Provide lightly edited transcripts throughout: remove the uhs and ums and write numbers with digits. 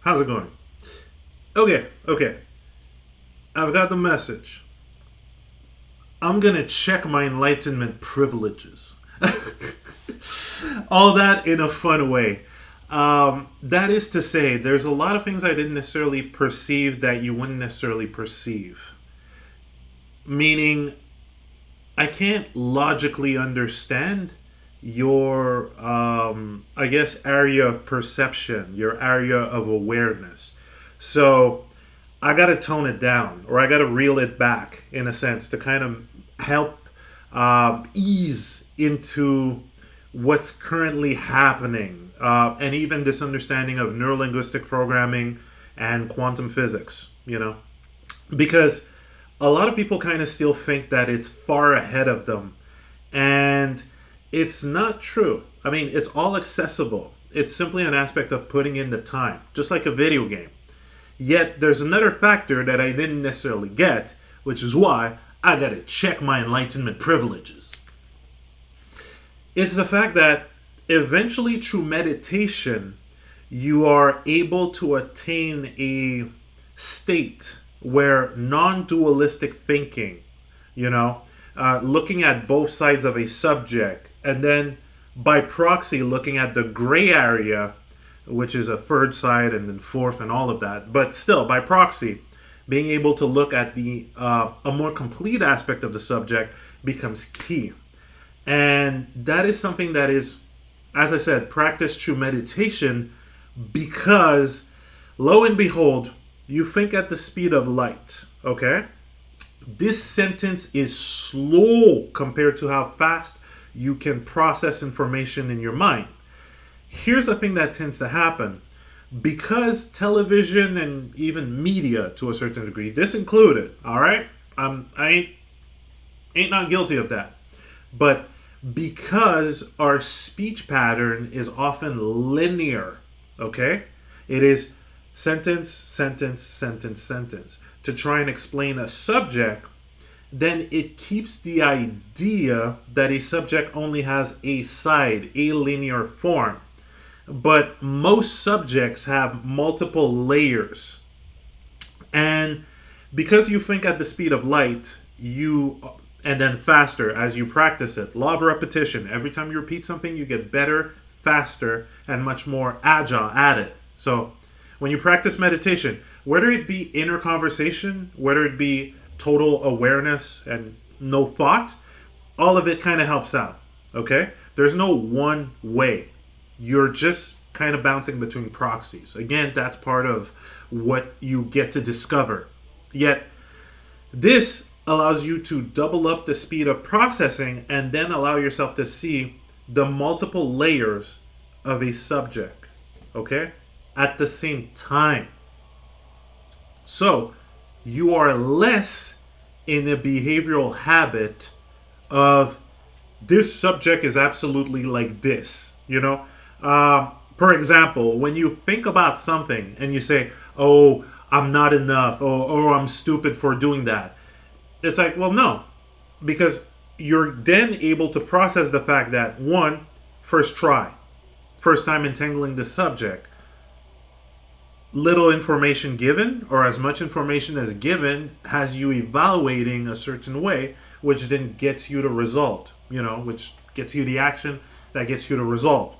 How's it going? Okay. I've got the message. I'm gonna check my Enlightenment privileges. All that in a fun way. That is to say, there's a lot of things I didn't necessarily perceive that you wouldn't necessarily perceive. Meaning, I can't logically understand your, I guess, area of perception, your area of awareness. So, I got to tone it down or I got to reel it back in a sense to kind of help ease into what's currently happening and even this understanding of neurolinguistic programming and quantum physics, because a lot of people kind of still think that it's far ahead of them, and it's not true. I mean, it's all accessible. It's simply an aspect of putting in the time, just like a video game. Yet there's another factor that I didn't necessarily get, which is why I gotta check my Enlightenment privileges. It's the fact that eventually, through meditation, you are able to attain a state where non dualistic thinking, looking at both sides of a subject, and then by proxy, looking at the gray area, which is a third side and then fourth and all of that. But still, by proxy, being able to look at the a more complete aspect of the subject becomes key. And that is something that is, as I said, practiced through meditation because, lo and behold, you think at the speed of light, okay? This sentence is slow compared to how fast you can process information in your mind. Here's the thing that tends to happen. Because television and even media to a certain degree, this included, all right? I ain't not guilty of that. But because our speech pattern is often linear, okay? It is sentence, sentence, sentence, sentence. To try and explain a subject, then it keeps the idea that a subject only has a side, a linear form. But most subjects have multiple layers. And because you think at the speed of light, and then faster as you practice it, law of repetition, every time you repeat something, you get better, faster, and much more agile at it. So when you practice meditation, whether it be inner conversation, whether it be total awareness and no thought, all of it kind of helps out. Okay? There's no one way. You're just kind of bouncing between proxies. Again, that's part of what you get to discover. Yet, this allows you to double up the speed of processing and then allow yourself to see the multiple layers of a subject, okay, at the same time. So, you are less in a behavioral habit of this subject is absolutely like this, for example, when you think about something and you say, oh, I'm not enough, or I'm stupid for doing that, it's like, well, no, because you're then able to process the fact that, one, first try, first time entangling the subject, little information given, or as much information as given, has you evaluating a certain way, which then gets you the result, which gets you the action that gets you the result.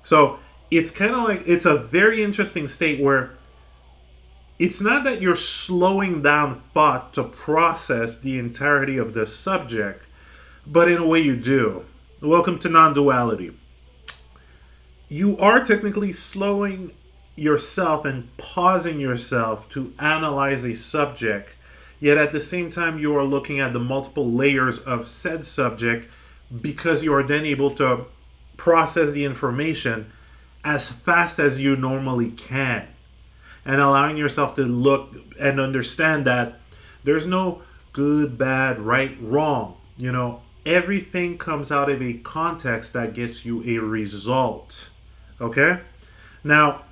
So it's kind of like, it's a very interesting state where it's not that you're slowing down thought to process the entirety of the subject, but in a way you do. Welcome to non-duality. You are technically slowing yourself and pausing yourself to analyze a subject, yet at the same time you are looking at the multiple layers of said subject because you are then able to process the information as fast as you normally can, and allowing yourself to look and understand that there's no good, bad, right, wrong. Everything comes out of a context that gets you a result. Okay? Now,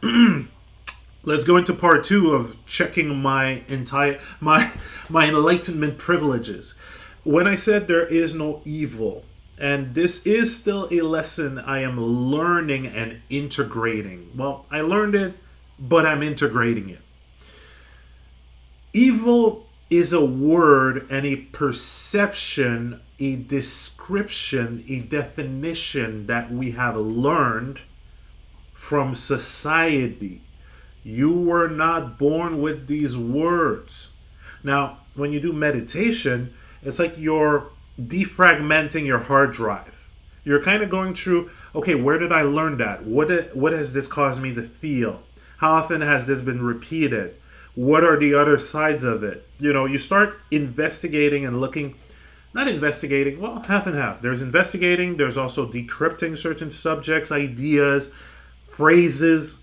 let's go into part two of checking my enlightenment privileges. When I said there is no evil, and this is still a lesson I am learning and integrating. Well, I learned it but I'm integrating it. Evil is a word and a perception, a description, a definition that we have learned from society. You were not born with these words. Now, when you do meditation, it's like you're defragmenting your hard drive. You're kind of going through, okay, where did I learn that? What has this caused me to feel? How often has this been repeated? What are the other sides of it? You start investigating and looking, not investigating, well, half and half. There's investigating, there's also decrypting certain subjects, ideas, phrases,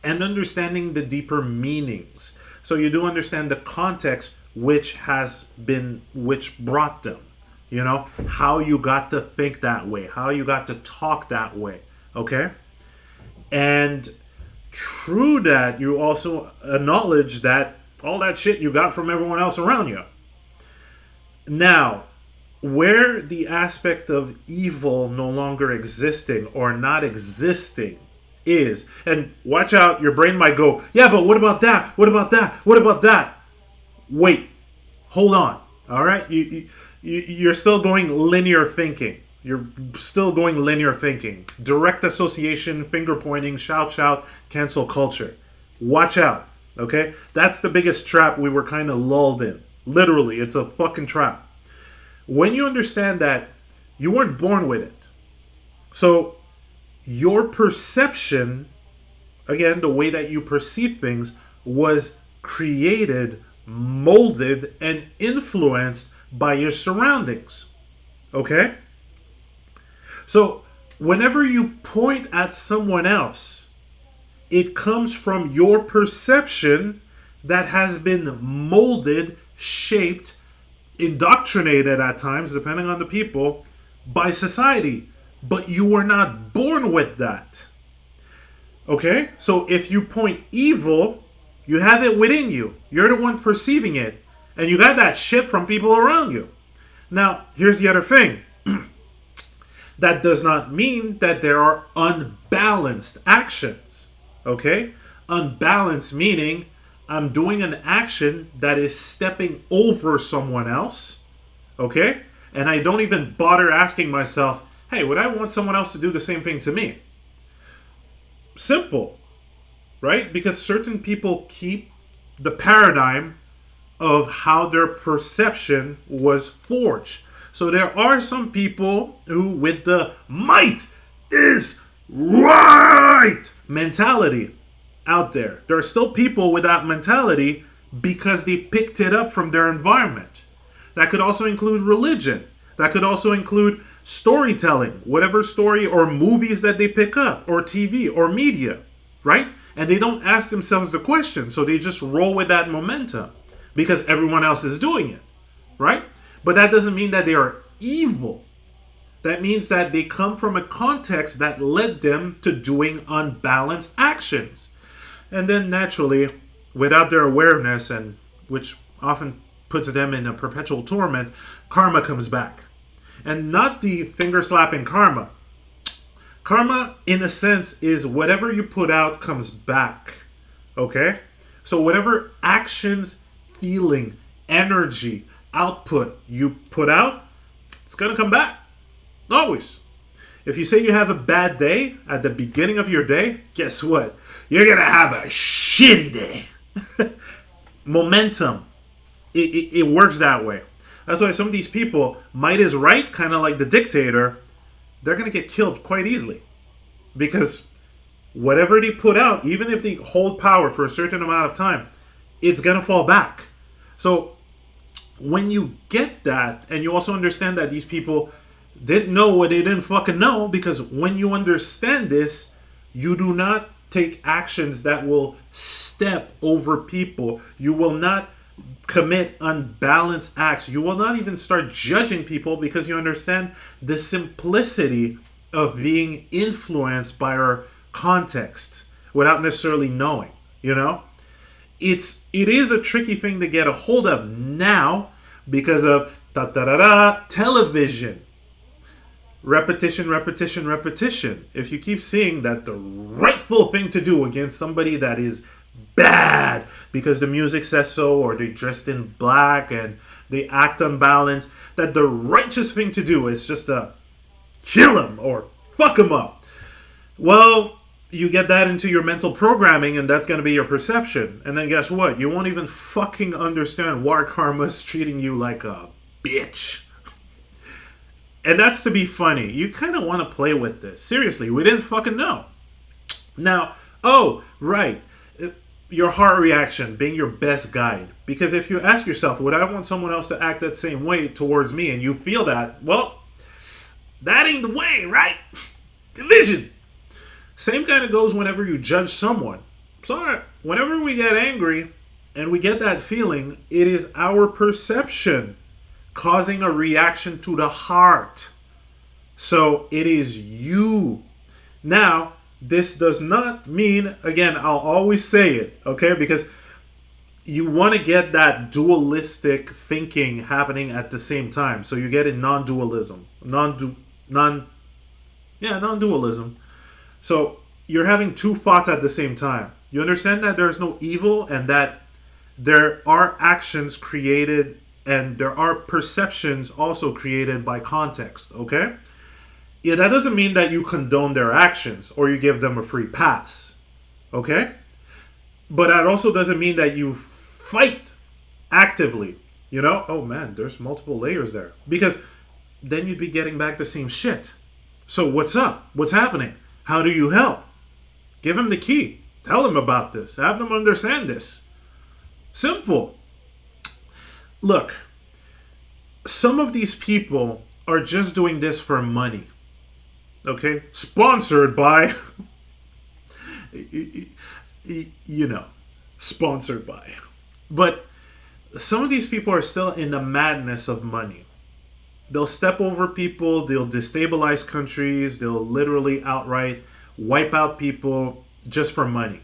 and understanding the deeper meanings. So you do understand the context which brought them. How you got to think that way, how you got to talk that way. Okay? And through that, you also acknowledge that all that shit you got from everyone else around you. Now, where the aspect of evil no longer existing or not existing is, and watch out, your brain might go, yeah, but what about that? What about that? What about that? Wait, hold on. All right, you're still going linear thinking. You're still going linear thinking. Direct association, finger pointing, shout, cancel culture. Watch out, okay? That's the biggest trap we were kind of lulled in. Literally, it's a fucking trap. When you understand that you weren't born with it, so your perception, again, the way that you perceive things, was created, molded, and influenced by your surroundings. Okay? So, whenever you point at someone else, it comes from your perception that has been molded, shaped, indoctrinated at times, depending on the people, by society. But you were not born with that. Okay? So if you point evil, you have it within you. You're the one perceiving it. And you got that shit from people around you. Now, here's the other thing. That does not mean that there are unbalanced actions. Okay? Unbalanced meaning I'm doing an action that is stepping over someone else. Okay? And I don't even bother asking myself, hey, would I want someone else to do the same thing to me? Simple, right? Because certain people keep the paradigm of how their perception was forged. So there are some people who, with the might is right mentality out there. There are still people with that mentality because they picked it up from their environment. That could also include religion. That could also include storytelling, whatever story or movies that they pick up, or TV or media, right? And they don't ask themselves the question, so they just roll with that momentum because everyone else is doing it, right? But that doesn't mean that they are evil. That means that they come from a context that led them to doing unbalanced actions. And then naturally, without their awareness, and which often puts them in a perpetual torment, karma comes back. And not the finger slapping karma. Karma, in a sense, is whatever you put out comes back. Okay? So whatever actions, feeling, energy, output you put out, it's going to come back. Always. If you say you have a bad day at the beginning of your day, guess what? You're going to have a shitty day. Momentum. It works that way. That's why some of these people, might is right, kind of like the dictator, they're going to get killed quite easily. Because whatever they put out, even if they hold power for a certain amount of time, it's going to fall back. So when you get that, and you also understand that these people didn't know what they didn't fucking know, because when you understand this, you do not take actions that will step over people. You will not commit unbalanced acts. You will not even start judging people because you understand the simplicity of being influenced by our context without necessarily knowing, you know? It is a tricky thing to get a hold of now because of television. Repetition, repetition, repetition. If you keep seeing that the rightful thing to do against somebody that is bad because the music says so, or they dressed in black and they act unbalanced, that the righteous thing to do is just to kill them or fuck them up. Well, you get that into your mental programming, and that's going to be your perception. And then guess what? You won't even fucking understand why karma's treating you like a bitch. And that's to be funny. You kind of want to play with this. Seriously, we didn't fucking know. Now, oh, right. Your heart reaction being your best guide. Because if you ask yourself, would I want someone else to act that same way towards me, and you feel that, well, that ain't the way, right? Division. Same kind of goes whenever you judge someone. So whenever we get angry and we get that feeling, it is our perception causing a reaction to the heart. So it is you. Now, this does not mean, again, I'll always say it, okay? Because you want to get that dualistic thinking happening at the same time. So you get in non-dualism. Non-dualism. So you're having two thoughts at the same time. You understand that there's no evil and that there are actions created and there are perceptions also created by context, okay? Yeah, that doesn't mean that you condone their actions or you give them a free pass, okay? But that also doesn't mean that you fight actively, you know? Oh man, there's multiple layers there. Because then you'd be getting back the same shit. So what's up? What's happening? How do you help? Give them the key. Tell them about this. Have them understand this. Simple. Look, some of these people are just doing this for money. Okay? Sponsored by, you know, sponsored by. But some of these people are still in the madness of money. They'll step over people, they'll destabilize countries, they'll literally outright wipe out people just for money.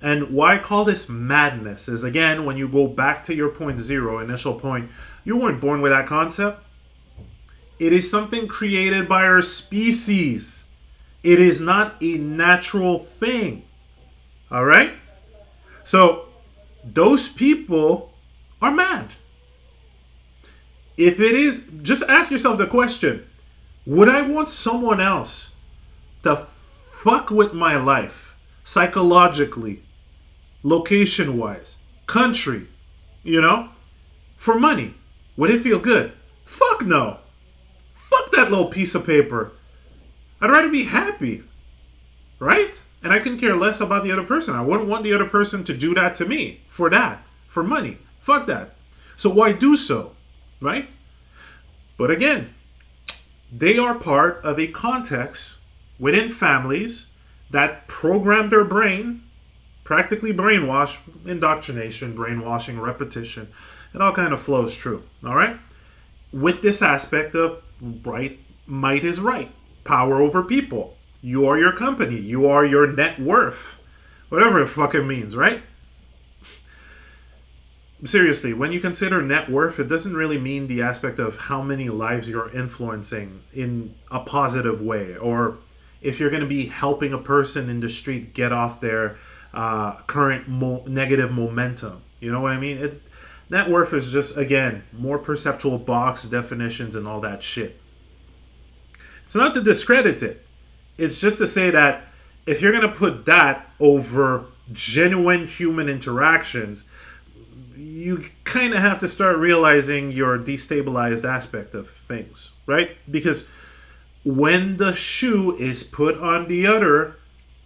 And why I call this madness is, again, when you go back to your point zero, initial point, you weren't born with that concept. It is something created by our species. It is not a natural thing. All right? So, those people are mad. If it is, just ask yourself the question, would I want someone else to fuck with my life psychologically, location-wise, country, you know, for money? Would it feel good? Fuck no. Fuck that little piece of paper. I'd rather be happy, right? And I can care less about the other person. I wouldn't want the other person to do that to me for money. Fuck that. So why do so, right? But again, they are part of a context within families that program their brain, practically brainwash, indoctrination, brainwashing, repetition. It all kind of flows through, all right? With this aspect of right, might is right, power over people. You are your company. You are your net worth. Whatever it fucking means, right? Seriously, when you consider net worth, it doesn't really mean the aspect of how many lives you're influencing in a positive way, or if you're going to be helping a person in the street get off their current negative momentum. You know what I mean? Net worth is just, again, more perceptual box definitions and all that shit. It's not to discredit it. It's just to say that if you're going to put that over genuine human interactions, you kind of have to start realizing your destabilized aspect of things, right? Because when the shoe is put on the other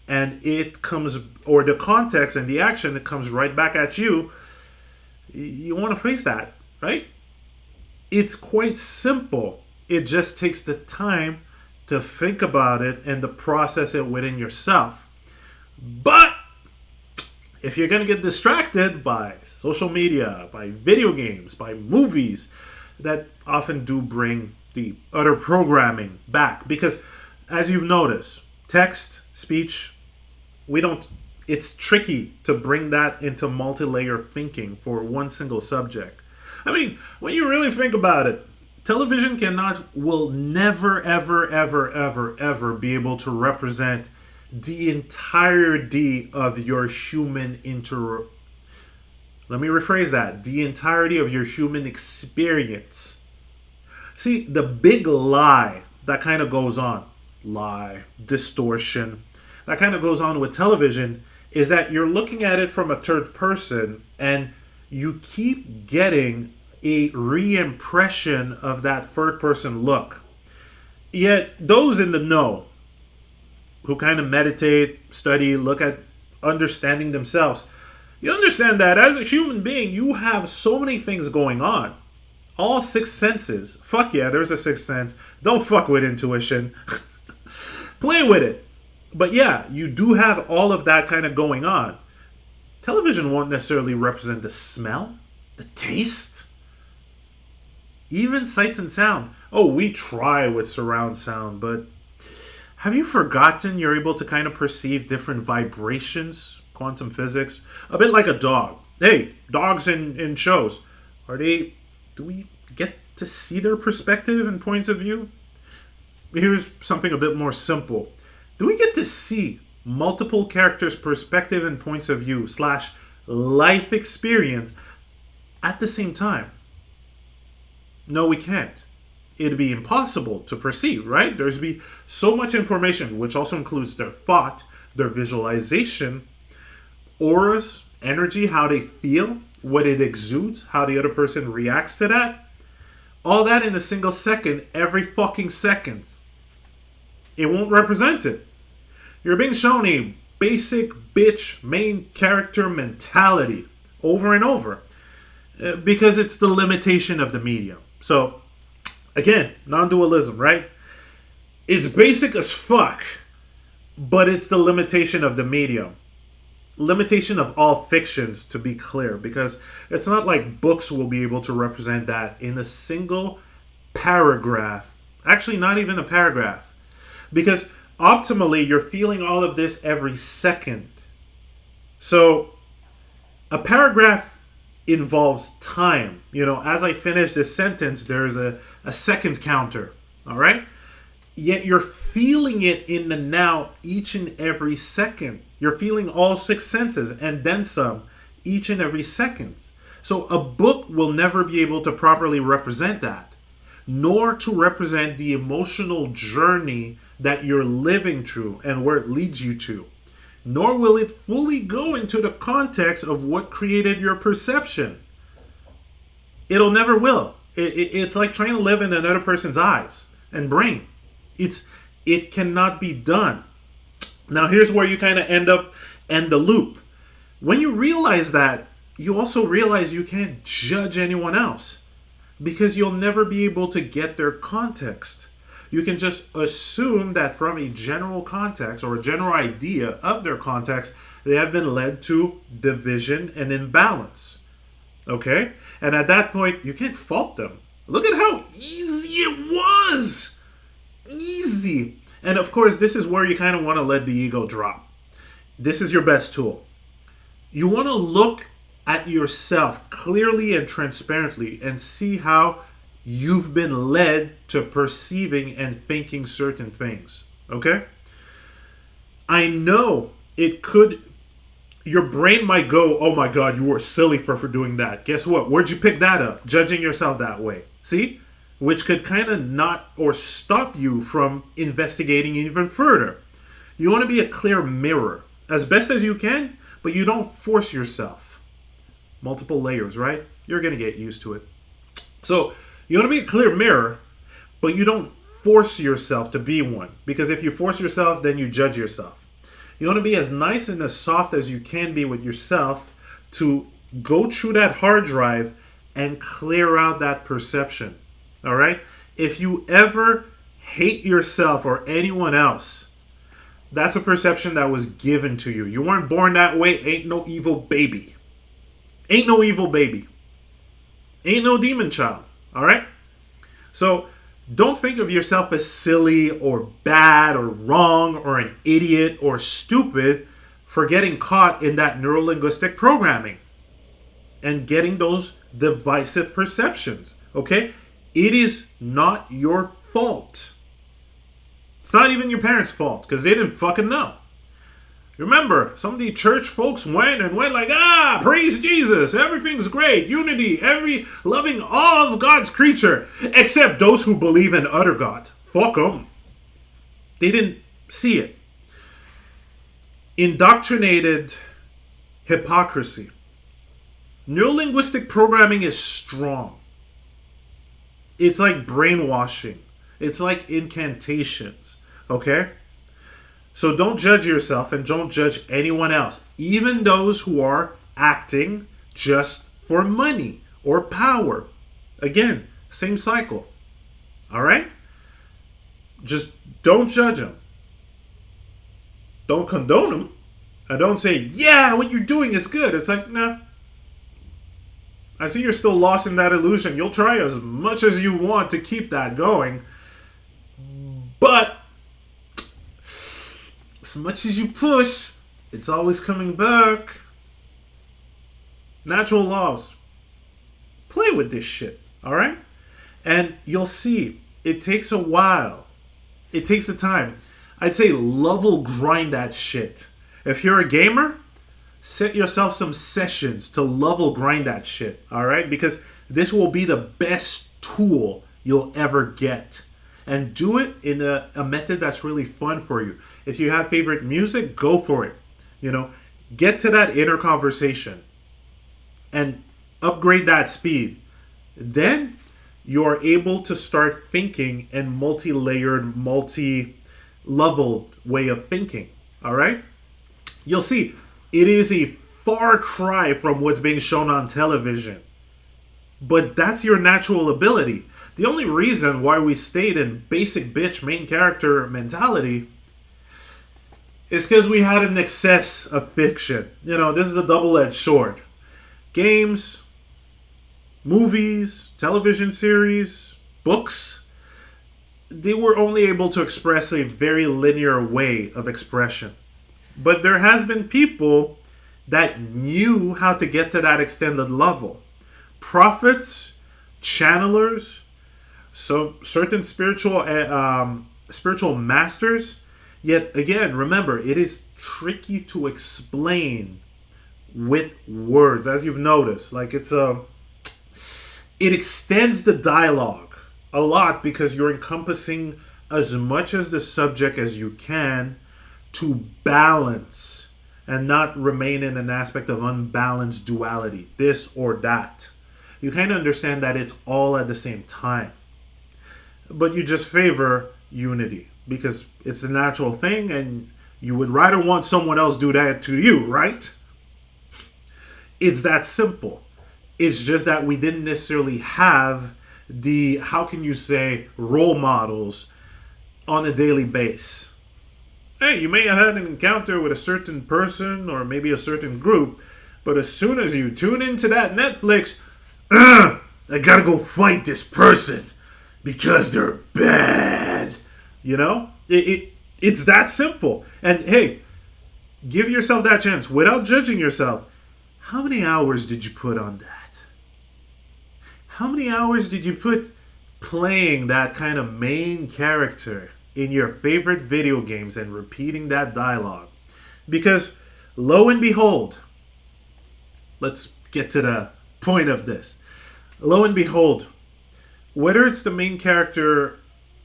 and it comes, or the context and the action, it comes right back at you, you want to face that, right? It's quite simple. It just takes the time to think about it and to process it within yourself. But if you're going to get distracted by social media, by video games, by movies, that often do bring the other programming back. Because as you've noticed, text, speech, it's tricky to bring that into multi-layer thinking for one single subject. I mean, when you really think about it, Television will never, ever, ever, ever, ever be able to represent the entirety of your human Let me rephrase that. The entirety of your human experience. See, the big lie that kind of goes on, lie, distortion, that kind of goes on with television is that you're looking at it from a third person and you keep getting a re-impression of that third person look. Yet those in the know who kind of meditate, study, look at understanding themselves, you understand that as a human being, you have so many things going on. All six senses. Fuck yeah, there's a sixth sense. Don't fuck with intuition. Play with it. But yeah, you do have all of that kind of going on. Television won't necessarily represent the smell, the taste, even sights and sound. Oh, we try with surround sound, but have you forgotten you're able to kind of perceive different vibrations, quantum physics? A bit like a dog. Hey, dogs in shows, do we get to see their perspective and points of view? Here's something a bit more simple. Do we get to see multiple characters' perspective and points of view / life experience at the same time? No, we can't. It'd be impossible to perceive, right? There's be so much information, which also includes their thought, their visualization, auras, energy, how they feel, what it exudes, how the other person reacts to that. All that in a single second, every fucking second. It won't represent it. You're being shown a basic bitch main character mentality over and over because it's the limitation of the medium. So, again, non-dualism, right? It's basic as fuck, but it's the limitation of the medium. Limitation of all fictions, to be clear, because it's not like books will be able to represent that in a single paragraph. Actually, not even a paragraph. Because optimally, you're feeling all of this every second. So, a paragraph involves time. You know, as I finish this sentence, there's a second counter. All right? Yet you're feeling it in the now each and every second. You're feeling all six senses and then some each and every second. So a book will never be able to properly represent that, nor to represent the emotional journey that you're living through and where it leads you to. Nor will it fully go into the context of what created your perception. It'll never will. It's like trying to live in another person's eyes and brain. It cannot be done. Now here's where you kind of end the loop. When you realize that, you also realize you can't judge anyone else because you'll never be able to get their context. You can just assume that from a general context or a general idea of their context, they have been led to division and imbalance. Okay? And at that point, you can't fault them. Look at how easy it was. Easy. And of course, this is where you kind of want to let the ego drop. This is your best tool. You want to look at yourself clearly and transparently and see how you've been led to perceiving and thinking certain things. Okay? I know your brain might go, oh my God, you were silly for doing that. Guess what? Where'd you pick that up? Judging yourself that way. See? Which could kind of not or stop you from investigating even further. You want to be a clear mirror as best as you can, but you don't force yourself. Multiple layers, right? You're going to get used to it. So you want to be a clear mirror, but you don't force yourself to be one. Because if you force yourself, then you judge yourself. You want to be as nice and as soft as you can be with yourself to go through that hard drive and clear out that perception. All right? If you ever hate yourself or anyone else, that's a perception that was given to you. You weren't born that way. Ain't no evil baby. Ain't no evil baby. Ain't no demon child. All right? So don't think of yourself as silly or bad or wrong or an idiot or stupid for getting caught in that neurolinguistic programming and getting those divisive perceptions. Okay? It is not your fault. It's not even your parents' fault because they didn't fucking know. Remember, some of the church folks went like, praise Jesus, everything's great, unity, every loving all of God's creature, except those who believe in other gods. Fuck them. They didn't see it. Indoctrinated hypocrisy. Neurolinguistic programming is strong. It's like brainwashing. It's like incantations. Okay? So don't judge yourself and don't judge anyone else. Even those who are acting just for money or power. Again, same cycle. Alright? Just don't judge them. Don't condone them. And don't say, yeah, what you're doing is good. It's like, nah. I see you're still lost in that illusion. You'll try as much as you want to keep that going. But as much as you push, it's always coming back. Natural laws. Play with this shit, alright? And you'll see, it takes a while. It takes a time. I'd say level grind that shit. If you're a gamer, set yourself some sessions to level grind that shit, alright? Because this will be the best tool you'll ever get. And do it in a method that's really fun for you. If you have favorite music, go for it. Get to that inner conversation and upgrade that speed. Then you're able to start thinking in multi-layered, multi-leveled way of thinking. All right? You'll see, it is a far cry from what's being shown on television. But that's your natural ability. The only reason why we stayed in basic bitch main character mentality is because we had an excess of fiction. This is a double-edged sword. Games, movies, television series, books, they were only able to express a very linear way of expression. But there has been people that knew how to get to that extended level. Prophets, channelers, so certain spiritual masters. Yet again, remember, it is tricky to explain with words, as you've noticed. Like it extends the dialogue a lot because you're encompassing as much as the subject as you can to balance and not remain in an aspect of unbalanced duality, this or that. You kind of understand that it's all at the same time. But you just favor unity because it's a natural thing and you would rather want someone else do that to you, right? It's that simple. It's just that we didn't necessarily have the, how can you say, role models on a daily basis. Hey, you may have had an encounter with a certain person or maybe a certain group, but as soon as you tune into that Netflix, I gotta go fight this person because they're bad. It's that simple. And hey, give yourself that chance without judging yourself. How many hours did you put on that? How many hours did you put playing that kind of main character in your favorite video games and repeating that dialogue? Because lo and behold, let's get to the point of this. Lo and behold, whether it's the main character,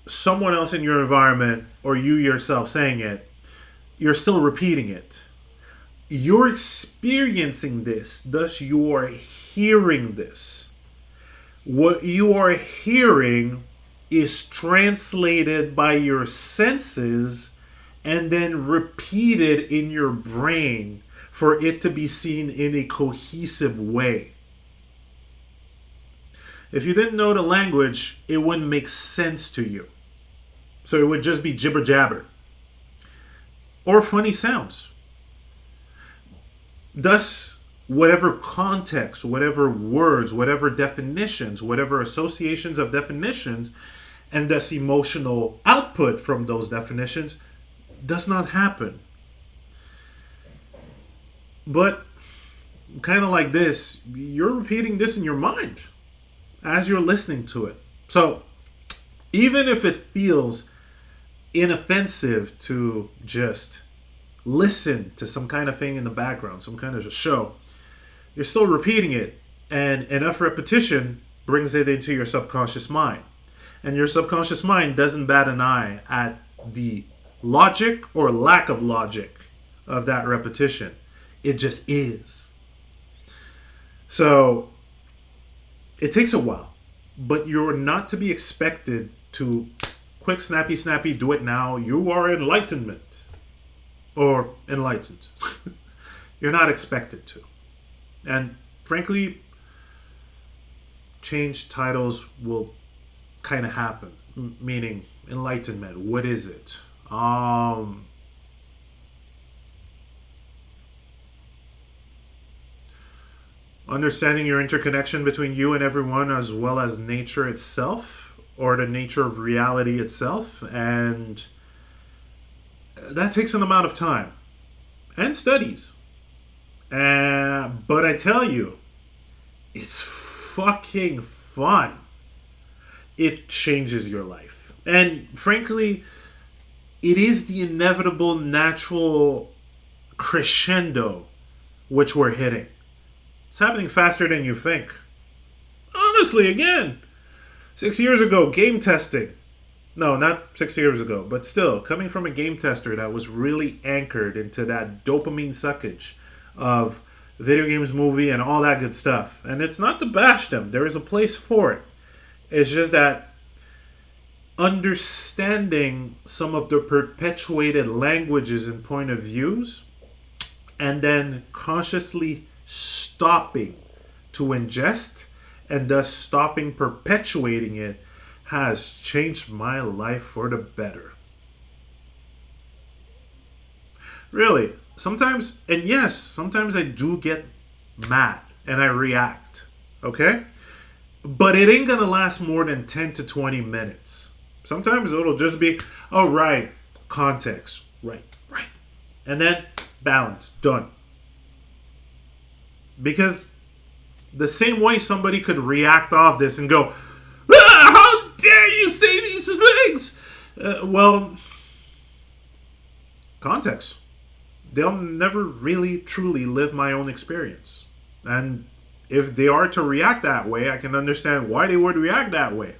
someone else in your environment, or you yourself saying it, you're still repeating it. You're experiencing this, thus you are hearing this. What you are hearing is translated by your senses and then repeated in your brain for it to be seen in a cohesive way. If you didn't know the language, it wouldn't make sense to you. So it would just be jibber jabber. Or funny sounds. Thus, whatever context, whatever words, whatever definitions, whatever associations of definitions, and thus emotional output from those definitions does not happen. But kind of like this, you're repeating this in your mind as you're listening to it. So even if it feels inoffensive to just listen to some kind of thing in the background, some kind of a show, you're still repeating it, and enough repetition brings it into your subconscious mind. And your subconscious mind doesn't bat an eye at the logic or lack of logic of that repetition. It just is. So it takes a while, but you're not to be expected to quick, snappy, do it now. You are enlightenment or enlightened. You're not expected to. And frankly, change titles will kind of happen. Meaning, enlightenment, what is it? Understanding your interconnection between you and everyone, as well as nature itself, or the nature of reality itself. And that takes an amount of time and studies. But I tell you, it's fucking fun. It changes your life. And frankly, it is the inevitable natural crescendo which we're hitting. It's happening faster than you think. Honestly, again, 6 years ago, game testing. No, not 6 years ago, but still, coming from a game tester that was really anchored into that dopamine suckage of video games, movie, and all that good stuff. And it's not to bash them. There is a place for it. It's just that understanding some of the perpetuated languages and point of views, and then consciously stopping to ingest, and thus stopping perpetuating it, has changed my life for the better. Really, sometimes, and yes, sometimes I do get mad and I react, okay? But it ain't gonna last more than 10 to 20 minutes. Sometimes it'll just be, oh, right, context, right. And then balance, done. Because the same way somebody could react off this and go, how dare you say these things? Well, context. They'll never really truly live my own experience. And if they are to react that way, I can understand why they would react that way.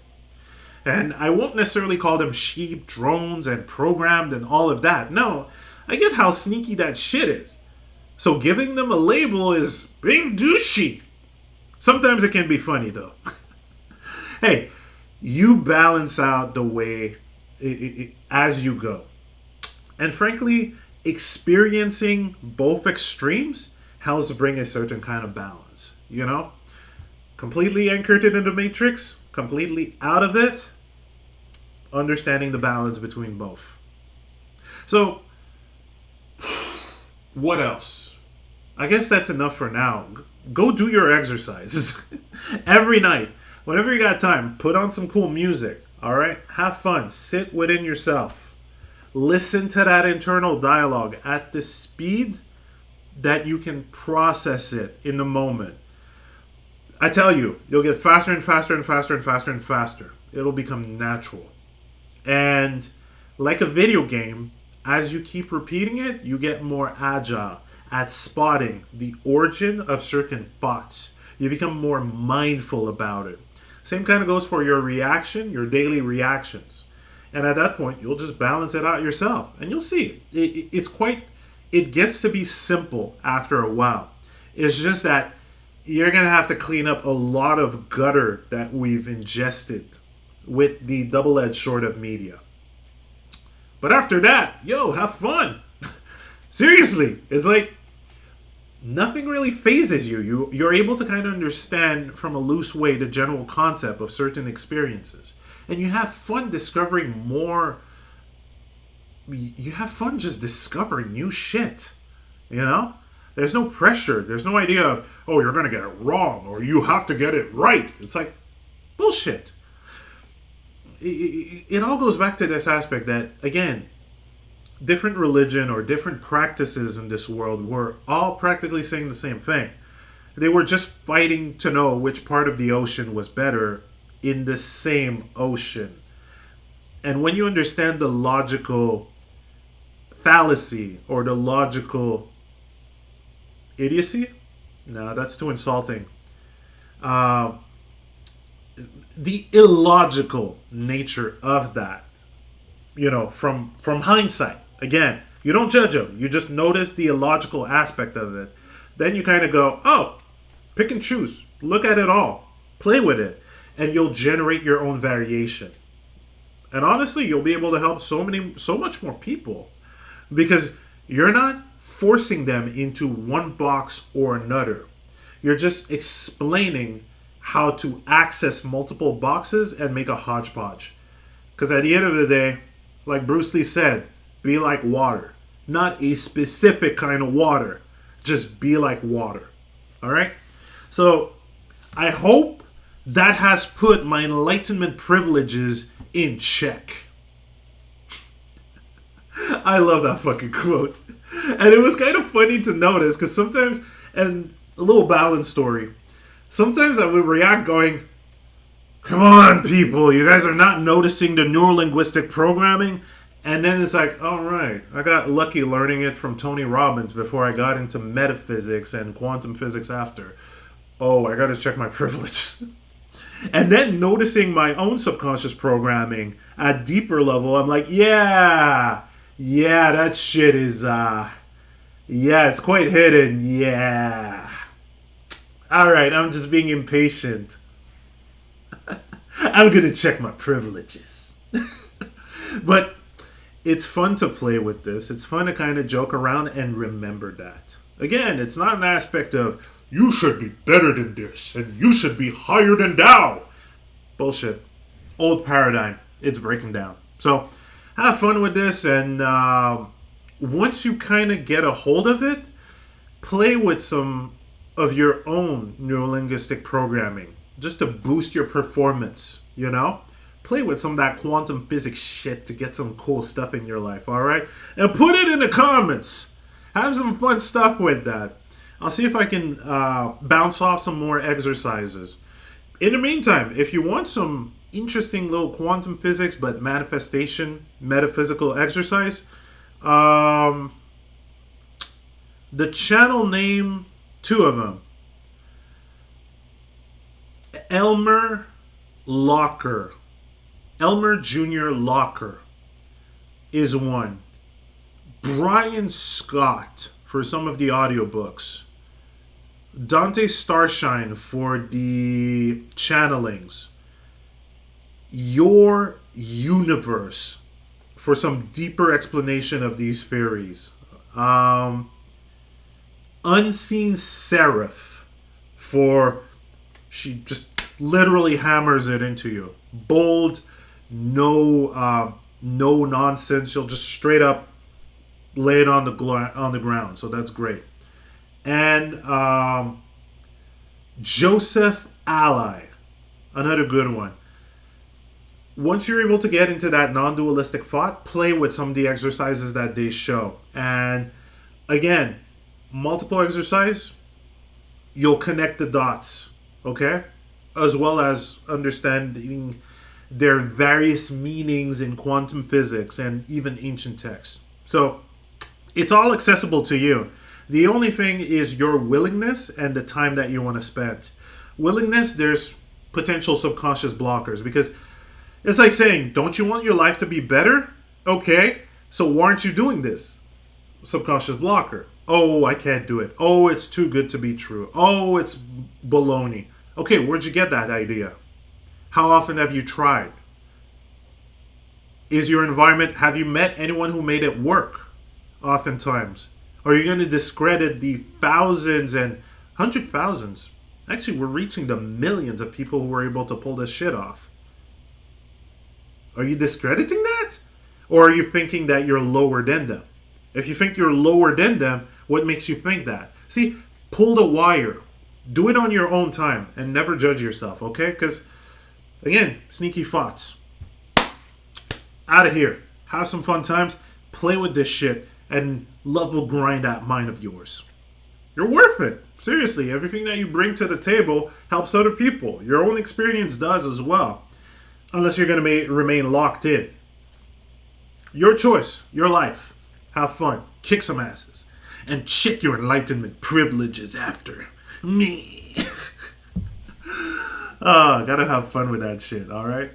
And I won't necessarily call them sheep, drones, and programmed and all of that. No, I get how sneaky that shit is. So giving them a label is being douchey. Sometimes it can be funny, though. Hey, you balance out the way as you go. And frankly, experiencing both extremes helps bring a certain kind of balance. You know? Completely anchored in the matrix, completely out of it, understanding the balance between both. So, what else? I guess that's enough for now. Go do your exercises. Every night. Whenever you got time, put on some cool music. Alright? Have fun. Sit within yourself. Listen to that internal dialogue at the speed that you can process it in the moment. I tell you, you'll get faster and faster and faster and faster and faster. It'll become natural. And like a video game, as you keep repeating it, you get more agile at spotting the origin of certain thoughts. You become more mindful about it. Same kind of goes for your reaction, your daily reactions. And at that point, you'll just balance it out yourself. And you'll see. It gets to be simple after a while. It's just that you're going to have to clean up a lot of gutter that we've ingested with the double-edged sword of media. But after that, have fun. Seriously, it's like nothing really phases you. You're able to kind of understand from a loose way the general concept of certain experiences. And you have fun discovering more. You have fun just discovering new shit. You know? There's no pressure. There's no idea of, oh, you're going to get it wrong or you have to get it right. It's like bullshit. It all goes back to this aspect that, again, different religion or different practices in this world were all practically saying the same thing. They were just fighting to know which part of the ocean was better in the same ocean. And when you understand the logical fallacy or the logical idiocy, no, that's too insulting. Uh, the illogical nature of that, from hindsight. Again, you don't judge them. You just notice the illogical aspect of it. Then you kind of go, oh, pick and choose. Look at it all. Play with it. And you'll generate your own variation. And honestly, you'll be able to help so much more people. Because you're not forcing them into one box or another. You're just explaining how to access multiple boxes and make a hodgepodge. Because at the end of the day, like Bruce Lee said, be like water. Not a specific kind of water. Just be like water. All right? So I hope that has put my enlightenment privileges in check. I love that fucking quote. And it was kind of funny to notice because sometimes, and a little balance story, sometimes I would react going, come on, people, you guys are not noticing the neurolinguistic programming. And then it's like, all right, I got lucky learning it from Tony Robbins before I got into metaphysics and quantum physics after. Oh, I got to check my privilege. And then noticing my own subconscious programming at deeper level, I'm like, yeah, that shit is, it's quite hidden, yeah. All right, I'm just being impatient. I'm going to check my privileges. But it's fun to play with this. It's fun to kind of joke around and remember that. Again, it's not an aspect of, you should be better than this, and you should be higher than thou. Bullshit. Old paradigm. It's breaking down. So, have fun with this, and once you kind of get a hold of it, play with some of your own neurolinguistic programming, just to boost your performance, Play with some of that quantum physics shit to get some cool stuff in your life, alright? And put it in the comments. Have some fun stuff with that. I'll see if I can bounce off some more exercises. In the meantime, if you want some interesting little quantum physics but manifestation, metaphysical exercise, the channel name, two of them. Elmer Jr. Locker is one. Brian Scott for some of the audiobooks. Dante Starshine for the channelings. Your Universe for some deeper explanation of these theories. Unseen Seraph for, she just literally hammers it into you. Bold, no nonsense. She'll just straight up lay it on the ground. So that's great. And Joseph Ally, another good one. Once you're able to get into that non-dualistic thought, play with some of the exercises that they show. And again, multiple exercise, you'll connect the dots, okay? As well as understanding their various meanings in quantum physics and even ancient texts. So it's all accessible to you. The only thing is your willingness and the time that you want to spend. Willingness, there's potential subconscious blockers because it's like saying, don't you want your life to be better? Okay, so why aren't you doing this? Subconscious blocker. Oh, I can't do it. Oh, it's too good to be true. Oh, it's baloney. Okay, where'd you get that idea? How often have you tried? Is your environment, have you met anyone who made it work? Oftentimes. Or are you going to discredit the thousands and 100,000s? Actually, we're reaching the millions of people who were able to pull this shit off. Are you discrediting that? Or are you thinking that you're lower than them? If you think you're lower than them, what makes you think that? See, pull the wire. Do it on your own time and never judge yourself, okay? Because, again, sneaky thoughts. Out of here. Have some fun times. Play with this shit and love will grind that mind of yours. You're worth it. Seriously, everything that you bring to the table helps other people. Your own experience does as well. Unless you're going to remain locked in. Your choice, your life. Have fun, kick some asses, and check your enlightenment privileges after. Me. Gotta have fun with that shit, alright?